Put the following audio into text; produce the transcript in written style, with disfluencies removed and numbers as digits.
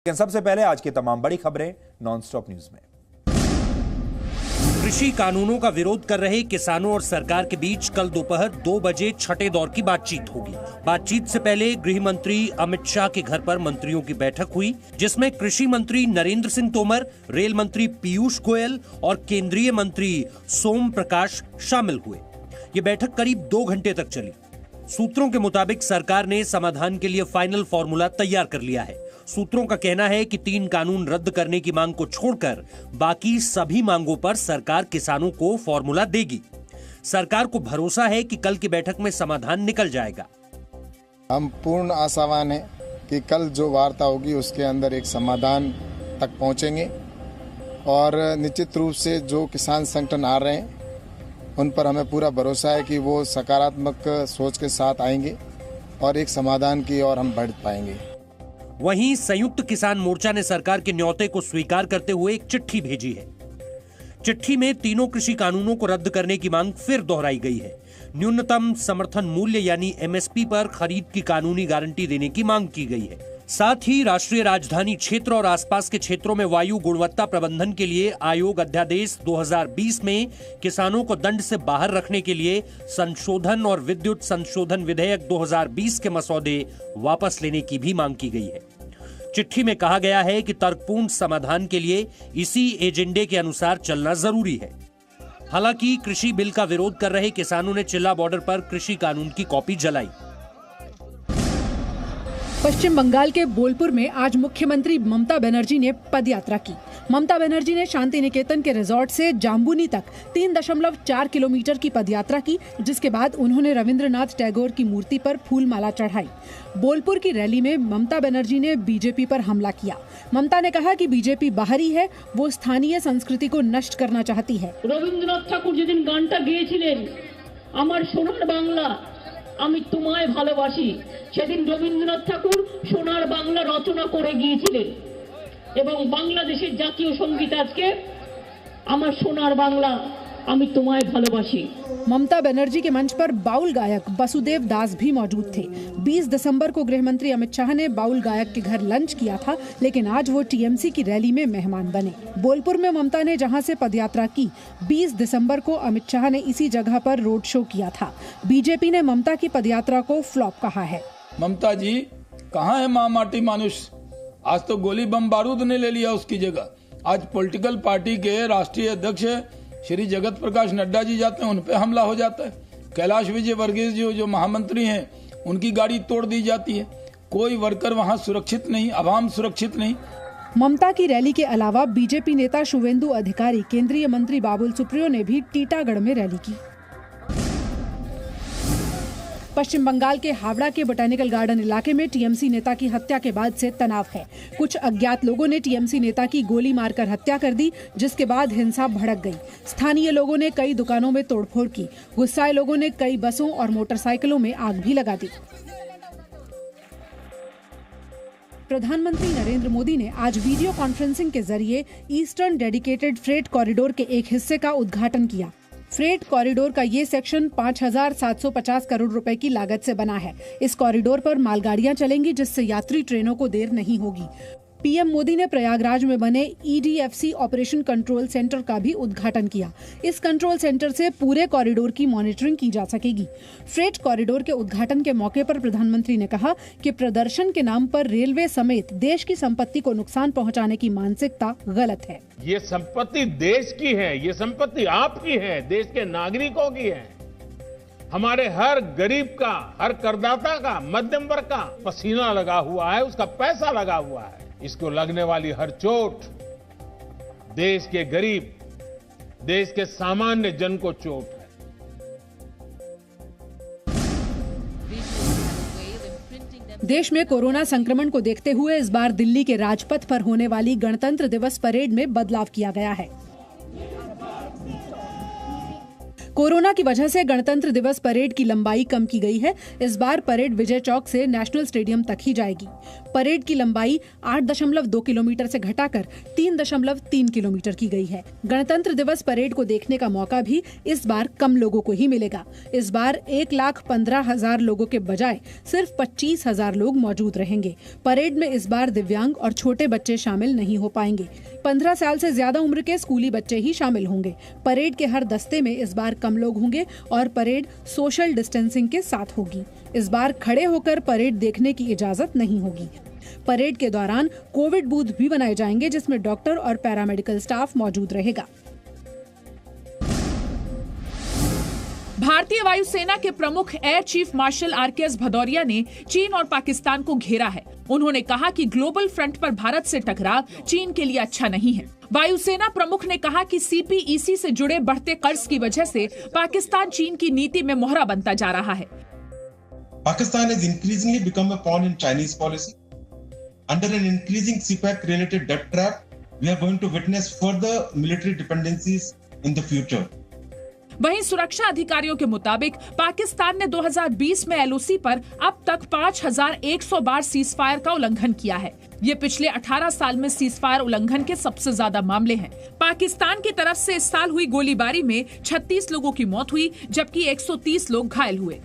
लेकिन सबसे पहले आज की तमाम बड़ी खबरें नॉनस्टॉप न्यूज में। कृषि कानूनों का विरोध कर रहे किसानों और सरकार के बीच कल दोपहर 2 बजे छठे दौर की बातचीत होगी। बातचीत से पहले गृह मंत्री अमित शाह के घर पर मंत्रियों की बैठक हुई, जिसमें कृषि मंत्री नरेंद्र सिंह तोमर, रेल मंत्री पीयूष गोयल और केंद्रीय मंत्री सोम प्रकाश शामिल हुए। ये बैठक करीब 2 घंटे तक चली। सूत्रों के मुताबिक सरकार ने समाधान के लिए फाइनल फॉर्मूला तैयार कर लिया है। सूत्रों का कहना है कि 3 कानून रद्द करने की मांग को छोड़कर बाकी सभी मांगों पर सरकार किसानों को फॉर्मूला देगी। सरकार को भरोसा है कि कल की बैठक में समाधान निकल जाएगा। हम पूर्ण आशावान हैं कि कल जो वार्ता होगी उसके अंदर एक समाधान तक पहुंचेंगे और निश्चित रूप से जो किसान संगठन आ रहे हैं उन पर हमें पूरा भरोसा है कि वो सकारात्मक सोच के साथ आएंगे और एक समाधान की ओर हम बढ़ पाएंगे। वहीं संयुक्त किसान मोर्चा ने सरकार के न्योते को स्वीकार करते हुए एक चिट्ठी भेजी है। चिट्ठी में तीनों कृषि कानूनों को रद्द करने की मांग फिर दोहराई गई है। न्यूनतम समर्थन मूल्य यानी एमएसपी पर खरीद की कानूनी गारंटी देने की मांग की गई है। साथ ही राष्ट्रीय राजधानी क्षेत्र और आसपास के क्षेत्रों में वायु गुणवत्ता प्रबंधन के लिए आयोग अध्यादेश 2020 में किसानों को दंड से बाहर रखने के लिए संशोधन और विद्युत संशोधन विधेयक 2020 के मसौदे वापस लेने की भी मांग की गई है। चिट्ठी में कहा गया है कि तर्कपूर्ण समाधान के लिए इसी एजेंडे के अनुसार चलना जरूरी है। हालांकि कृषि बिल का विरोध कर रहे किसानों ने चिल्ला बॉर्डर पर कृषि कानून की कॉपी जलाई। पश्चिम बंगाल के बोलपुर में आज मुख्यमंत्री ममता बनर्जी ने पदयात्रा की। ममता बनर्जी ने शांति निकेतन के रिजॉर्ट से जाम्बुनी तक 3.4 किलोमीटर की पदयात्रा की, जिसके बाद उन्होंने रविंद्रनाथ टैगोर की मूर्ति पर फूलमाला चढ़ाई। बोलपुर की रैली में ममता बनर्जी ने बीजेपी पर हमला किया। ममता ने कहा कि बीजेपी बाहरी है, वो स्थानीय संस्कृति को नष्ट करना चाहती है। रविंद्रनाथ ठाकुर जिदिन गानटा गेয়েছিলেন আমার সোনার বাংলা আমি তোমায় ভালোবাসি, সেদিন রবীন্দ্রনাথ ঠাকুর সোনার বাংলা রচনা করে গিয়েছিলেন এবং বাংলাদেশের জাতীয় সঙ্গীত আজকে আমার সোনার বাংলা আমি তোমায় ভালোবাসি। ममता बनर्जी के मंच पर बाउल गायक वसुदेव दास भी मौजूद थे। 20 दिसंबर को गृह मंत्री अमित शाह ने बाउल गायक के घर लंच किया था, लेकिन आज वो टीएमसी की रैली में मेहमान बने। बोलपुर में ममता ने जहां से पदयात्रा की, 20 दिसंबर को अमित शाह ने इसी जगह पर रोड शो किया था। बीजेपी ने ममता की पदयात्रा को फ्लॉप कहा है। ममता जी कहाँ है माँ माटी मानुष? आज तो गोली बम बारूद ने ले लिया उसकी जगह। आज पॉलिटिकल पार्टी के राष्ट्रीय अध्यक्ष श्री जगत प्रकाश नड्डा जी जाते हैं, उन पे हमला हो जाता है। कैलाश विजयवर्गीय जी जो महामंत्री हैं उनकी गाड़ी तोड़ दी जाती है। कोई वर्कर वहां सुरक्षित नहीं, आवाम सुरक्षित नहीं। ममता की रैली के अलावा बीजेपी नेता शुवेंदु अधिकारी, केंद्रीय मंत्री बाबुल सुप्रियो ने भी टीटागढ़ में रैली की। पश्चिम बंगाल के हावड़ा के बोटेनिकल गार्डन इलाके में टीएमसी नेता की हत्या के बाद से तनाव है। कुछ अज्ञात लोगों ने टीएमसी नेता की गोली मारकर हत्या कर दी, जिसके बाद हिंसा भड़क गई। स्थानीय लोगों ने कई दुकानों में तोड़फोड़ की। गुस्साए लोगों ने कई बसों और मोटरसाइकिलों में आग भी लगा दी। प्रधानमंत्री नरेंद्र मोदी ने आज वीडियो कॉन्फ्रेंसिंग के जरिए ईस्टर्न डेडिकेटेड फ्रेट कॉरिडोर के एक हिस्से का उद्घाटन किया। फ्रेट कॉरिडोर का ये सेक्शन 5,750 करोड़ रुपए की लागत से बना है। इस कॉरिडोर पर मालगाड़ियां चलेंगी, जिससे यात्री ट्रेनों को देर नहीं होगी। पीएम मोदी ने प्रयागराज में बने ईडीएफसी ऑपरेशन कंट्रोल सेंटर का भी उद्घाटन किया। इस कंट्रोल सेंटर से पूरे कॉरिडोर की मॉनिटरिंग की जा सकेगी। फ्रेट कॉरिडोर के उद्घाटन के मौके पर प्रधानमंत्री ने कहा कि प्रदर्शन के नाम पर रेलवे समेत देश की संपत्ति को नुकसान पहुंचाने की मानसिकता गलत है। ये संपत्ति देश की है, ये संपत्ति आपकी है, देश के नागरिकों की है। हमारे हर गरीब का, हर करदाता का, मध्यम वर्ग का पसीना लगा हुआ है, उसका पैसा लगा हुआ है। इसको लगने वाली हर चोट देश के गरीब, देश के सामान्य जन को चोट है। देश में कोरोना संक्रमण को देखते हुए इस बार दिल्ली के राजपथ पर होने वाली गणतंत्र दिवस परेड में बदलाव किया गया है। कोरोना की वजह से गणतंत्र दिवस परेड की लंबाई कम की गई है। इस बार परेड विजय चौक से नेशनल स्टेडियम तक ही जाएगी। परेड की लंबाई 8.2 किलोमीटर से घटाकर 3.3 किलोमीटर की गई है। गणतंत्र दिवस परेड को देखने का मौका भी इस बार कम लोगों को ही मिलेगा। इस बार 1,15,000 लोगों के बजाय सिर्फ 25,000 लोग मौजूद रहेंगे। परेड में इस बार दिव्यांग और छोटे बच्चे शामिल नहीं हो पाएंगे। 15 साल से ज्यादा उम्र के स्कूली बच्चे ही शामिल होंगे। परेड के हर दस्ते में इस बार कम लोग होंगे और परेड सोशल डिस्टेंसिंग के साथ होगी। इस बार खड़े होकर परेड देखने की इजाजत नहीं होगी। परेड के दौरान कोविड बूथ भी बनाए जाएंगे, जिसमें डॉक्टर और पैरामेडिकल स्टाफ मौजूद रहेगा। भारतीय वायुसेना के प्रमुख air chief marshal RKS Bhadauria ने चीन और पाकिस्तान को घेरा है। उन्होंने कहा कि ग्लोबल फ्रंट पर भारत से टकराव चीन के लिए अच्छा नहीं है। वायुसेना प्रमुख ने कहा कि सीपीईसी से जुड़े बढ़ते कर्ज की वजह से पाकिस्तान चीन की नीति में मोहरा बनता जा रहा है। Pakistan has increasingly become a pawn in Chinese policy. Under an increasing CPEC-related debt trap, we are going to witness further military dependencies in the future. वहीं सुरक्षा अधिकारियों के मुताबिक पाकिस्तान ने 2020 में एलओसी पर अब तक 5,100 बार सीज फायर का उल्लंघन किया है। ये पिछले 18 साल में सीज फायर उल्लंघन के सबसे ज्यादा मामले हैं। पाकिस्तान की तरफ से इस साल हुई गोलीबारी में 36 लोगों की मौत हुई, जबकि 130 लोग घायल हुए।